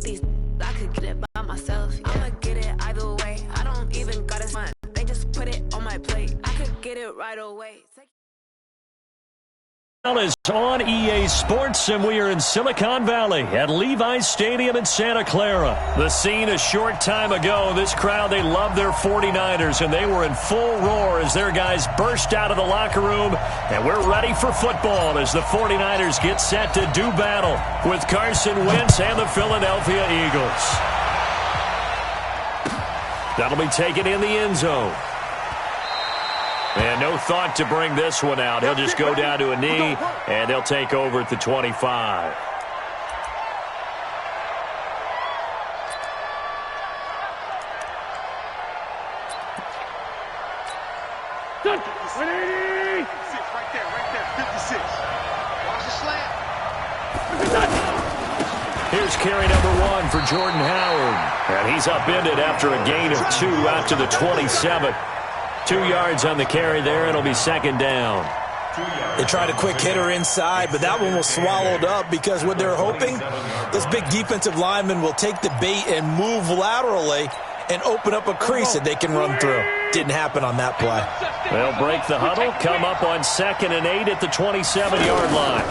these, I could get it by myself. I'ma get it either way. I don't even gotta smile. They just put it on my plate. I could get it right away. Is on EA Sports, and we are in Silicon Valley at Levi's Stadium in Santa Clara. The scene a short time ago. This crowd, they love their 49ers, and they were in full roar as their guys burst out of the locker room. And we're ready for football as the 49ers get set to do battle with Carson Wentz and the Philadelphia Eagles. That'll be taken in the end zone. And no thought to bring this one out. He'll just go down to a knee, and they'll take over at the 25. Right there, 56. Watch the slant. Here's carry number 1 for Jordan Howard. And he's upended after a gain of 2 out to the 27. 2 yards on the carry there. It'll be second down. They tried a quick hitter inside, but that one was swallowed up because what they're hoping, those big defensive linemen will take the bait and move laterally and open up a crease that they can run through. Didn't happen on that play. They'll break the huddle, come up on 2nd and 8 at the 27-yard line.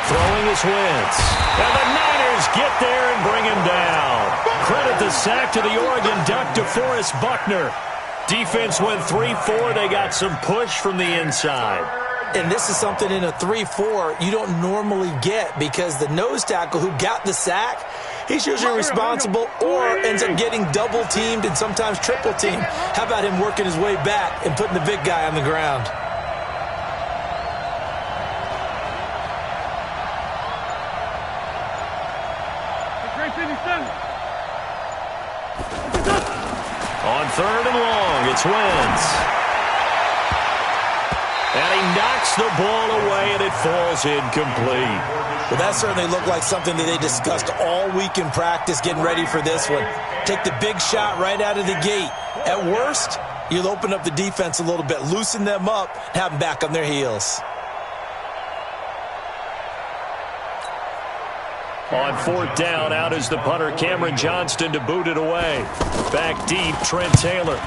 Throwing is Wentz. And the Niners get there and bring him down. Credit the sack to the Oregon Duck, DeForest Buckner. Defense went 3-4. They got some push from the inside. And this is something in a 3-4 you don't normally get because the nose tackle who got the sack, he's usually responsible or ends up getting double-teamed and sometimes triple-teamed. How about him working his way back and putting the big guy on the ground? On 3rd and long, it's Wentz. And he knocks the ball away, and it falls incomplete. Well, that certainly looked like something that they discussed all week in practice, getting ready for this one. Take the big shot right out of the gate. At worst, you'll open up the defense a little bit, loosen them up, have them back on their heels. On 4th down, out is the punter, Cameron Johnston, to boot it away. Back deep, Trent Taylor.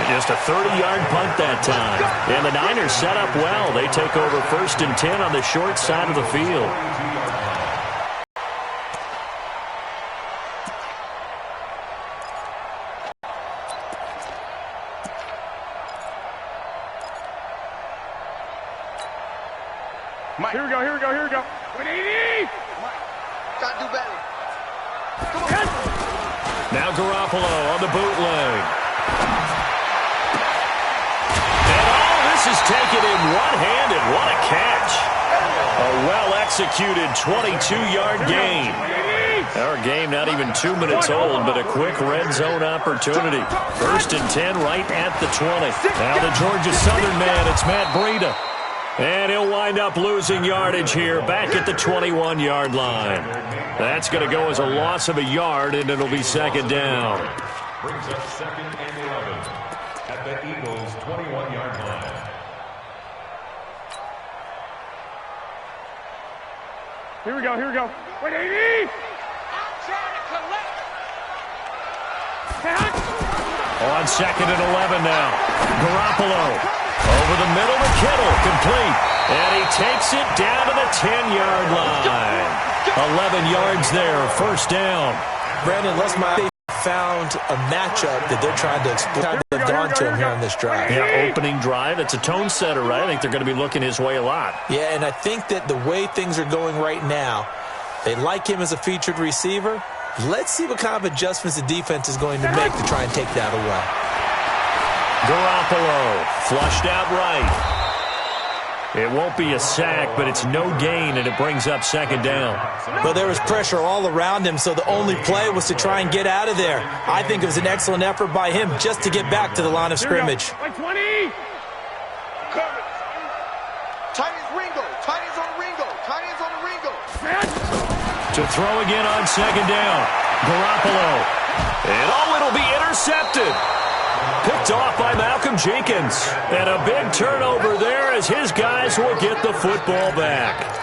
Just a 30-yard punt that time. And the Niners set up well. They take over 1st and 10 on the short side of the field. Mike. Here we go. 180! Gotta do better. Come on. Now Garoppolo on the bootleg. And all this is taken in one-handed. What a catch. A well-executed 22-yard gain. Our game not even 2 minutes old, but a quick red zone opportunity. 1st and 10 right at the 20. Now the Georgia Southern man, it's Matt Breida. And he'll wind up losing yardage here back at the 21-yard line. That's going to go as a loss of a yard, and it'll be second down. Brings up 2nd and 11 at the Eagles' 21-yard line. Here we go. 180! I'm trying to collect. On 2nd and 11 now. Garoppolo. Over the middle to Kittle, complete. And he takes it down to the 10-yard line. 11 yards there, 1st down. Brandon, they found a matchup that they're trying to exploit. They've gone to him here on this drive. Yeah, opening drive. It's a tone setter, right? I think they're going to be looking his way a lot. Yeah, and I think that the way things are going right now, they like him as a featured receiver. Let's see what kind of adjustments the defense is going to make to try and take that away. Garoppolo flushed out right. It won't be a sack, but it's no gain, and it brings up second down. Well, there was pressure all around him, so the only play was to try and get out of there. I think it was an excellent effort by him just to get back to the line of scrimmage. Like 20! Tight ends Ringo. Tight ends on Ringo. Tight ends on the Ringo. To throw again on second down. Garoppolo. And it'll be intercepted. Picked off by Malcolm Jenkins. And a big turnover there as his guys will get the football back.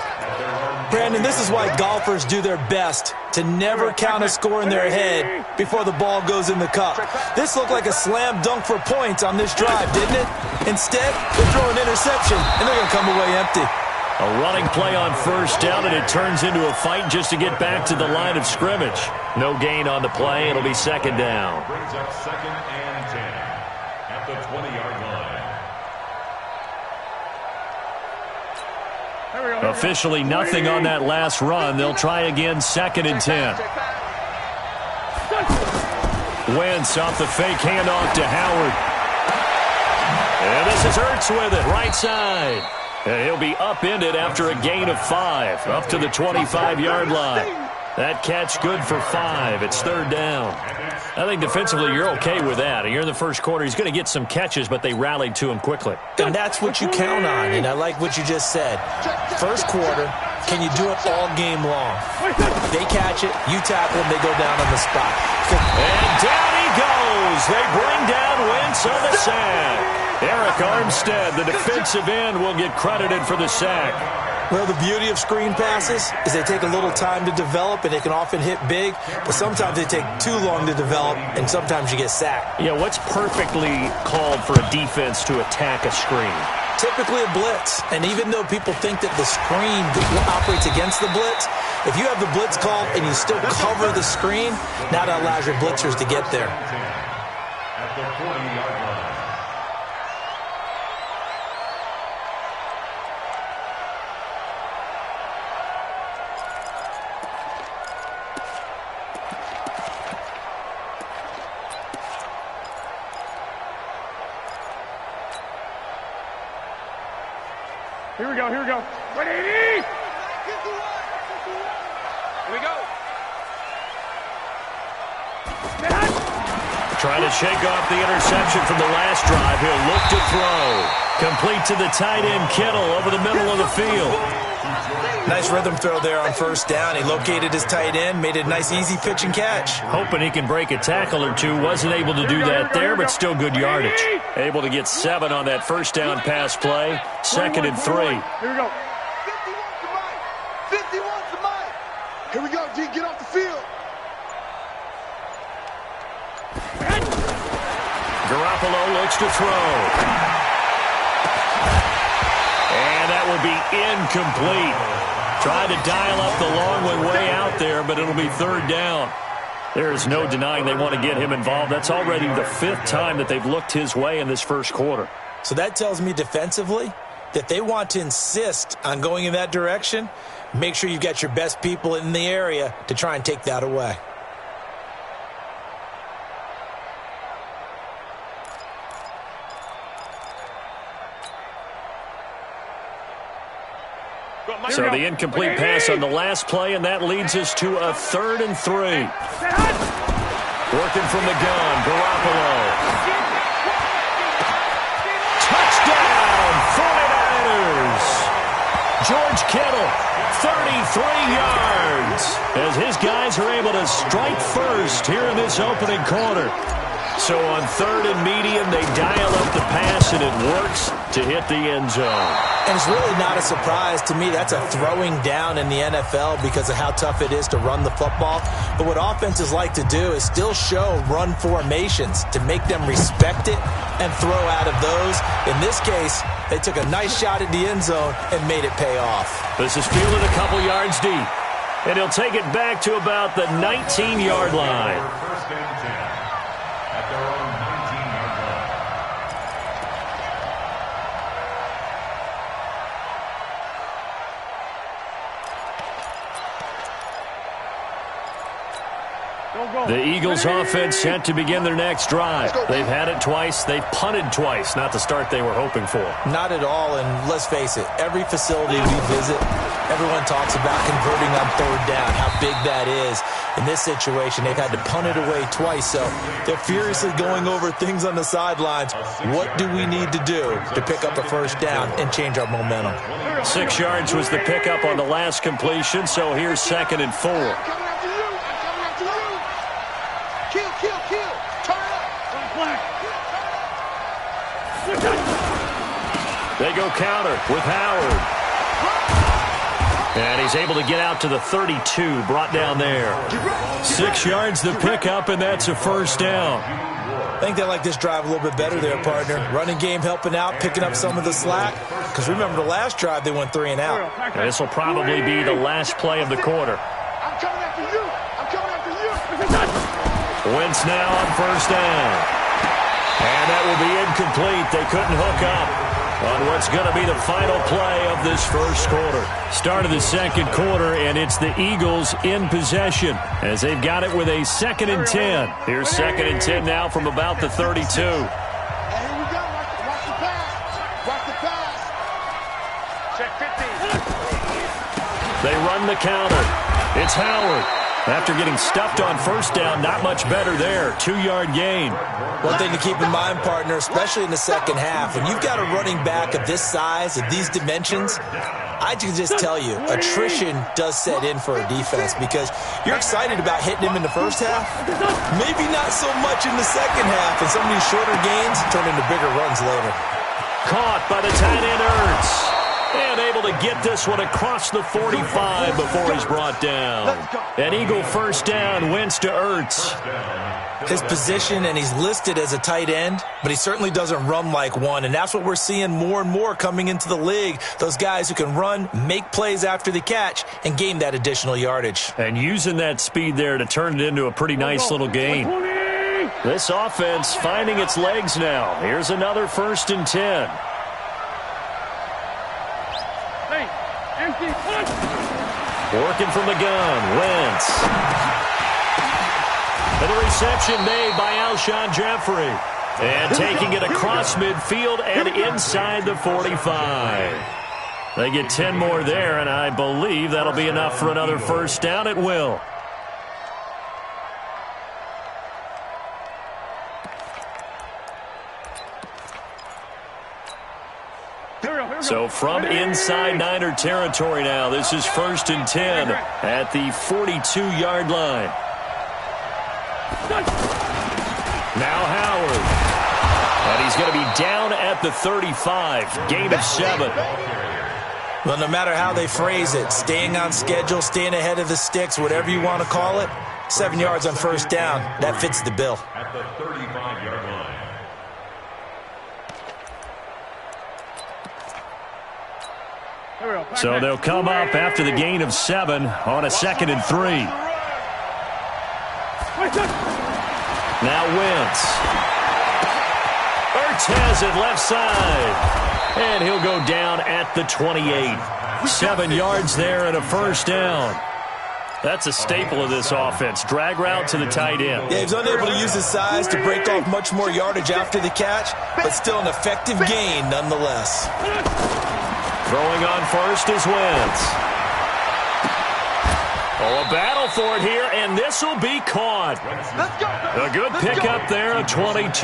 Brandon, this is why golfers do their best to never count a score in their head before the ball goes in the cup. This looked like a slam dunk for points on this drive, didn't it? Instead, they throw an interception, and they're going to come away empty. A running play on first down, and it turns into a fight just to get back to the line of scrimmage. No gain on the play. It'll be second down. Brings up 2nd and 10 at the 20-yard line. Officially nothing on that last run. They'll try again 2nd and 10. Wentz off the fake handoff to Howard. And this is Ertz with it, right side. And he'll be upended after a gain of 5, up to the 25-yard line. That catch good for 5. It's 3rd down. I think defensively you're okay with that. You're in the first quarter. He's going to get some catches, but they rallied to him quickly. And that's what you count on, and I like what you just said. First quarter, can you do it all game long? They catch it, you tackle them, they go down on the spot. And down he goes. They bring down Wentz on the sack. Eric Armstead, the defensive end, will get credited for the sack. Well, the beauty of screen passes is they take a little time to develop, and they can often hit big, but sometimes they take too long to develop, and sometimes you get sacked. Yeah, what's perfectly called for a defense to attack a screen? Typically a blitz, and even though people think that the screen operates against the blitz, if you have the blitz called and you still cover the screen, now that allows your blitzers to get there. At the 40-yard line. Here we go, here we go. 180! Here we go. Trying to shake off the interception from the last drive. He'll look to throw. Complete to the tight end, Kittle, over the middle of the field. Nice rhythm throw there on first down. He located his tight end, made it a nice, easy pitch and catch. Hoping he can break a tackle or two. Wasn't able to do that there, but still good yardage. Able to get 7 on that first down pass play. 2nd and 3. Here we go. 51's the mic. Here we go, G. Get off the field. Garoppolo looks to throw. And that will be incomplete. Tried to dial up the long one way out there, but it'll be 3rd down. There is no denying they want to get him involved. That's already the 5th time that they've looked his way in this first quarter. So that tells me defensively that they want to insist on going in that direction. Make sure you've got your best people in the area to try and take that away. So the incomplete pass on the last play, and that leads us to a 3rd and 3. Working from the gun, Garoppolo. Touchdown, 49ers! George Kittle, 33 yards, as his guys are able to strike first here in this opening quarter. So on 3rd and medium, they dial up the pass, and it works to hit the end zone. And it's really not a surprise to me. That's a throwing down in the NFL because of how tough it is to run the football. But what offenses like to do is still show run formations to make them respect it and throw out of those. In this case, they took a nice shot at the end zone and made it pay off. This is fielded a couple yards deep. And he'll take it back to about the 19-yard line. 1st and 10 at their own 19-yard line. The Eagles offense set to begin their next drive. They've had it twice. They've punted twice. Not the start they were hoping for. Not at all, and let's face it, every facility we visit, everyone talks about converting on 3rd down, how big that is. In this situation, they've had to punt it away twice, so they're furiously going over things on the sidelines. What do we need to do to pick up a first down and change our momentum? 6 yards was the pickup on the last completion, so here's 2nd and 4. I'm coming after you. I'm coming after you. Kill. Turn it up. They go counter with Howard. And he's able to get out to the 32, brought down there. 6 yards the pickup, and that's a first down. I think they like this drive a little bit better there, partner. Running game helping out, picking up some of the slack. Because remember, the last drive, they went 3 and out. And this will probably be the last play of the quarter. I'm coming after you. I'm coming after you. Wentz now on first down. And that will be incomplete. They couldn't hook up on what's going to be the final play of this first quarter. Start of the second quarter, and it's the Eagles in possession as they've got it with a 2nd and 10. Here's 2nd and 10 now from about the 32. And here we go. Watch the pass. Watch the pass. Check 50. They run the counter. It's Howard. After getting stuffed on first down, not much better there. 2-yard gain. One thing to keep in mind, partner, especially in the second half, when you've got a running back of this size, of these dimensions, I can just tell you, attrition does set in for a defense because you're excited about hitting him in the first half. Maybe not so much in the second half, and some of these shorter gains turn into bigger runs later. Caught by the tight end, Ertz. And able to get this one across the 45 before he's brought down. An Eagle first down, Wentz to Ertz. His position, and he's listed as a tight end, but he certainly doesn't run like one, and that's what we're seeing more and more coming into the league. Those guys who can run, make plays after the catch, and gain that additional yardage. And using that speed there to turn it into a pretty nice little gain. This offense finding its legs now. Here's another 1st and 10. Working from the gun, Wentz. And the reception made by Alshon Jeffrey. And taking it across midfield and inside the 45. They get 10 more there, and I believe that'll be enough for another first down. It will. So from inside Niner territory now, this is 1st and 10 at the 42-yard line. Now Howard. And he's going to be down at the 35. Gain of 7. Well, no matter how they phrase it, staying on schedule, staying ahead of the sticks, whatever you want to call it, 7 yards on first down, that fits the bill. At the 35-yard line. So they'll come up after the gain of 7 on a 2nd and 3. Now Wentz. Ertz has it left side. And he'll go down at the 28. 7 yards there and a first down. That's a staple of this offense. Drag route to the tight end. Yeah, he's unable to use his size to break off much more yardage after the catch, but still an effective gain nonetheless. Throwing on first is Wentz. Oh, a battle for it here, and this will be caught. A good pickup there, a 22.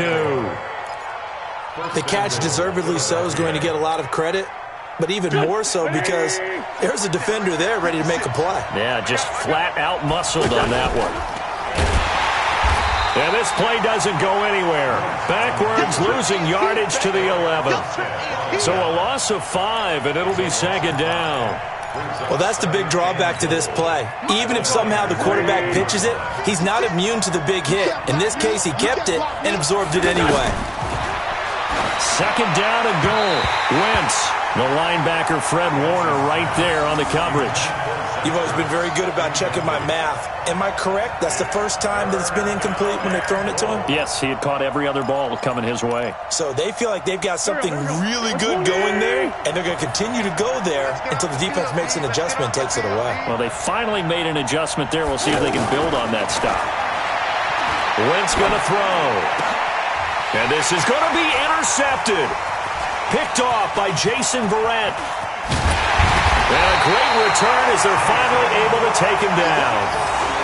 The catch, deservedly so, is going to get a lot of credit, but even more so because there's a defender there ready to make a play. Yeah, just flat out muscled on that one. And this play doesn't go anywhere. Backwards, losing yardage to the 11. So a loss of 5, and it'll be 2nd down. Well, that's the big drawback to this play. Even if somehow the quarterback pitches it, he's not immune to the big hit. In this case, he kept it and absorbed it anyway. 2nd down and goal. Wentz, the linebacker Fred Warner right there on the coverage. You've always been very good about checking my math. Am I correct? That's the first time that it's been incomplete when they've thrown it to him? Yes, he had caught every other ball coming his way. So they feel like they've got something really good going there, and they're going to continue to go there until the defense makes an adjustment and takes it away. Well, they finally made an adjustment there. We'll see if they can build on that stop. Wentz going to throw. And this is going to be intercepted. Picked off by Jason Verrett. And a great return as they're finally able to take him down.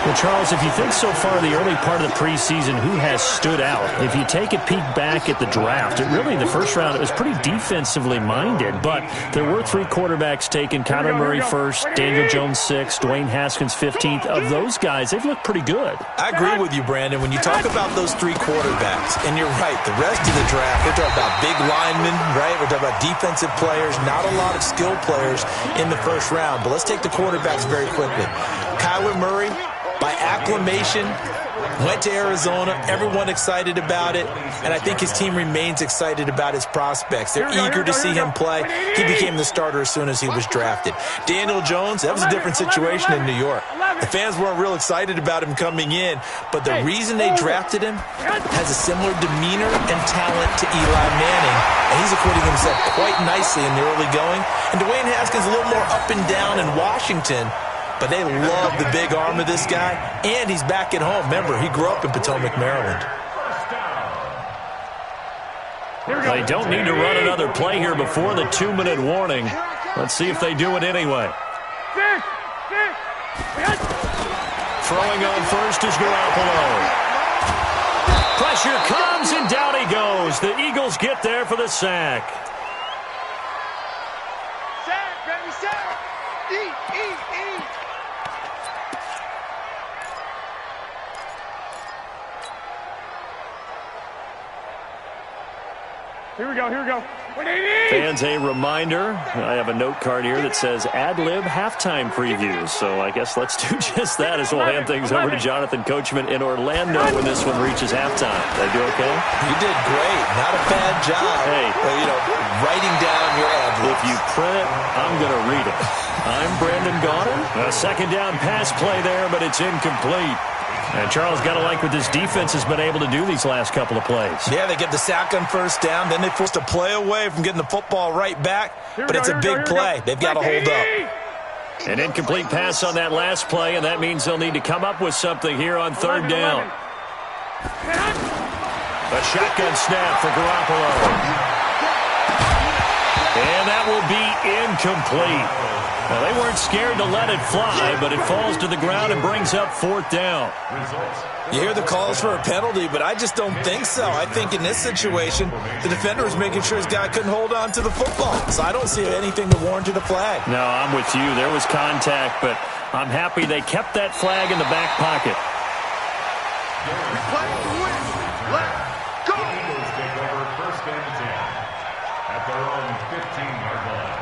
Well, Charles, if you think so far the early part of the preseason, who has stood out? If you take a peek back at the draft, the first round, it was pretty defensively minded, but there were 3 quarterbacks taken. Kyler Murray first, Daniel Jones 6th, Dwayne Haskins 15th. Of those guys, they've looked pretty good. I agree with you, Brandon. When you talk about those 3 quarterbacks, and you're right, the rest of the draft, we're talking about big linemen, right? We're talking about defensive players, not a lot of skill players in the first round. But let's take the quarterbacks very quickly. Kyler Murray, by acclamation, went to Arizona. Everyone excited about it. And I think his team remains excited about his prospects. They're eager to see him play. He became the starter as soon as he was drafted. Daniel Jones, that was a different situation in New York. The fans weren't real excited about him coming in. But the reason they drafted him has a similar demeanor and talent to Eli Manning. And he's acquitting himself quite nicely in the early going. And Dwayne Haskins a little more up and down in Washington. But they love the big arm of this guy, and he's back at home. Remember, he grew up in Potomac, Maryland. They don't need to run another play here before the 2-minute warning. Let's see if they do it anyway. Throwing on first is Garoppolo. Pressure comes, and down he goes. The Eagles get there for the sack. Sack, baby, sack. Eat. Here we go. Fans, a reminder, I have a note card here that says ad-lib halftime preview. So I guess let's do just that as we'll hand things over to Jonathan Coachman in Orlando when this one reaches halftime. Did I do okay? You did great. Not a bad job. Hey. Writing down your ad-libs. If you print it, I'm going to read it. I'm Brandon Gaudin. A second down pass play there, but it's incomplete. And Charles, got to like what this defense has been able to do these last couple of plays. Yeah, they get the sack on first down. Then they forced a play away from getting the football right back. But it's a big play. They've got to hold up. An incomplete pass on that last play, and that means they'll need to come up with something here on third down. A shotgun snap for Garoppolo. And that will be incomplete. Well, they weren't scared to let it fly, but it falls to the ground and brings up fourth down. You hear the calls for a penalty, but I just don't think so. I think in this situation, the defender was making sure his guy couldn't hold on to the football. So I don't see anything that warranted a flag. No, I'm with you. There was contact, but I'm happy they kept that flag in the back pocket. Let's go. Eagles take over first and 10 at their own 15-yard line.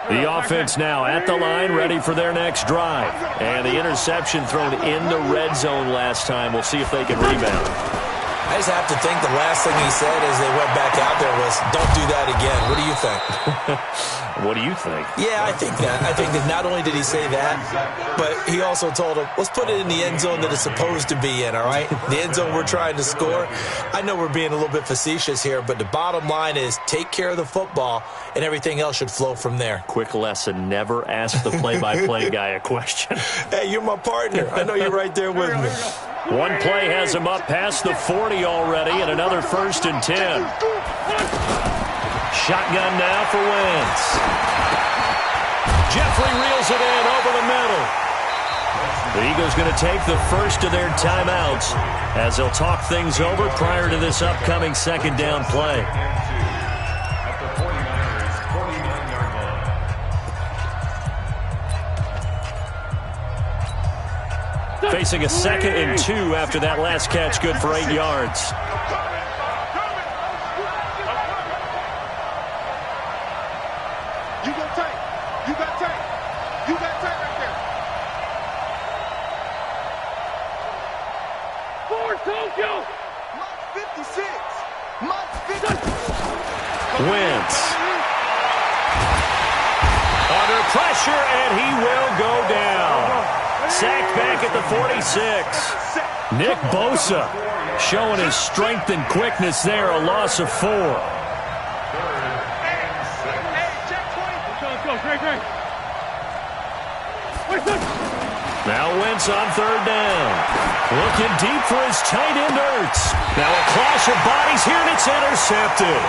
The offense now at the line, ready for their next drive. And the interception thrown in the red zone last time. We'll see if they can rebound. I just have to think the last thing he said as they went back out there was, don't do that again. What do you think? What do you think? Yeah, I think that. I think that not only did he say that, but he also told him, let's put it in the end zone that it's supposed to be in, all right? The end zone we're trying to score. I know we're being a little bit facetious here, but the bottom line is take care of the football, and everything else should flow from there. Quick lesson, never ask the play-by-play guy a question. Hey, you're my partner. I know you're right there with me. One play has him up past the 40 already, and another first and 10. Shotgun now for Wentz. Jeffrey reels it in over the middle. The Eagles going to take the first of their timeouts as they'll talk things over prior to this upcoming second down play. At the 49ers' 49-yard line. Facing a 2nd and 2 after that last catch, good for 8 yards. You got tight. You got tight. You got tight right there. Forward, Tokyo. Mike 56. Mike 56. Wentz. Under pressure, and he will go down. Sacked back at the 46. Nick Bosa showing his strength and quickness there, a loss of 4. Let's go. Great. Now Wentz on third down. Looking deep for his tight end, Ertz. Now a clash of bodies here, and it's intercepted.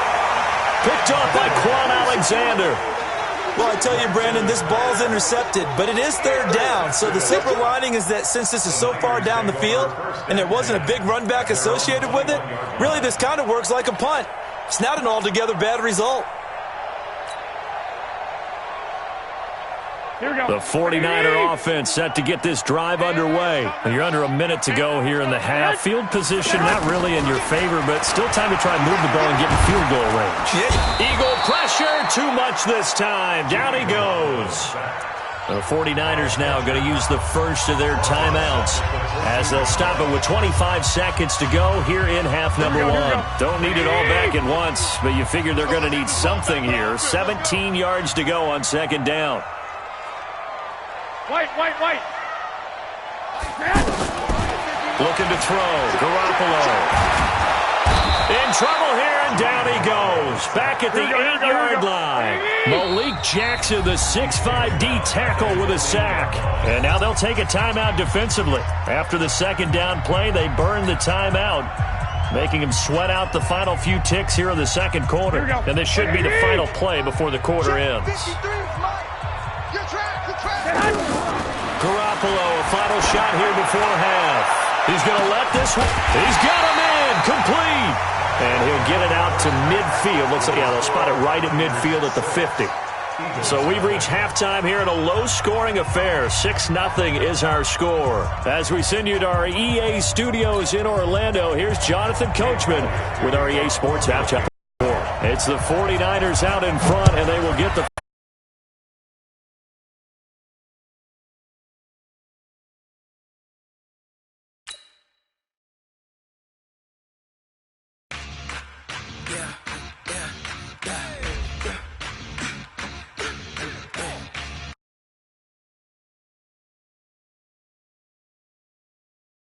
Picked off by Quan Alexander. Well, I tell you, Brandon, this ball's intercepted, but it is third down. So the silver lining is that since this is so far down the field and there wasn't a big run back associated with it, really this kind of works like a punt. It's not an altogether bad result. The 49er offense set to get this drive underway. You're under a minute to go here in the half. Field position not really in your favor, but still time to try and move the ball and get in field goal range. Yeah. Eagle pressure, too much this time. Down he goes. The 49ers now going to use the first of their timeouts as they'll stop it with 25 seconds to go here in half number one. Don't need it all back at once, but you figure they're going to need something here. 17 yards to go on second down. White. Looking to throw. Garoppolo. In trouble here, and down he goes. Back at the 8-yard line. Malik Jackson, the 6'5" D tackle with a sack. And now they'll take a timeout defensively. After the second down play, they burn the timeout, making him sweat out the final few ticks here in the second quarter. And this should be the final play before the quarter ends. Garoppolo, a final shot here before half. He's going to let this one. He's got him in. Complete. And he'll get it out to midfield. Looks like, yeah, they'll spot it right at midfield at the 50. So we've reached halftime here in a low-scoring affair. 6-0 is our score. As we send you to our EA studios in Orlando, here's Jonathan Coachman with our EA Sports Halftime. It's the 49ers out in front, and they will get the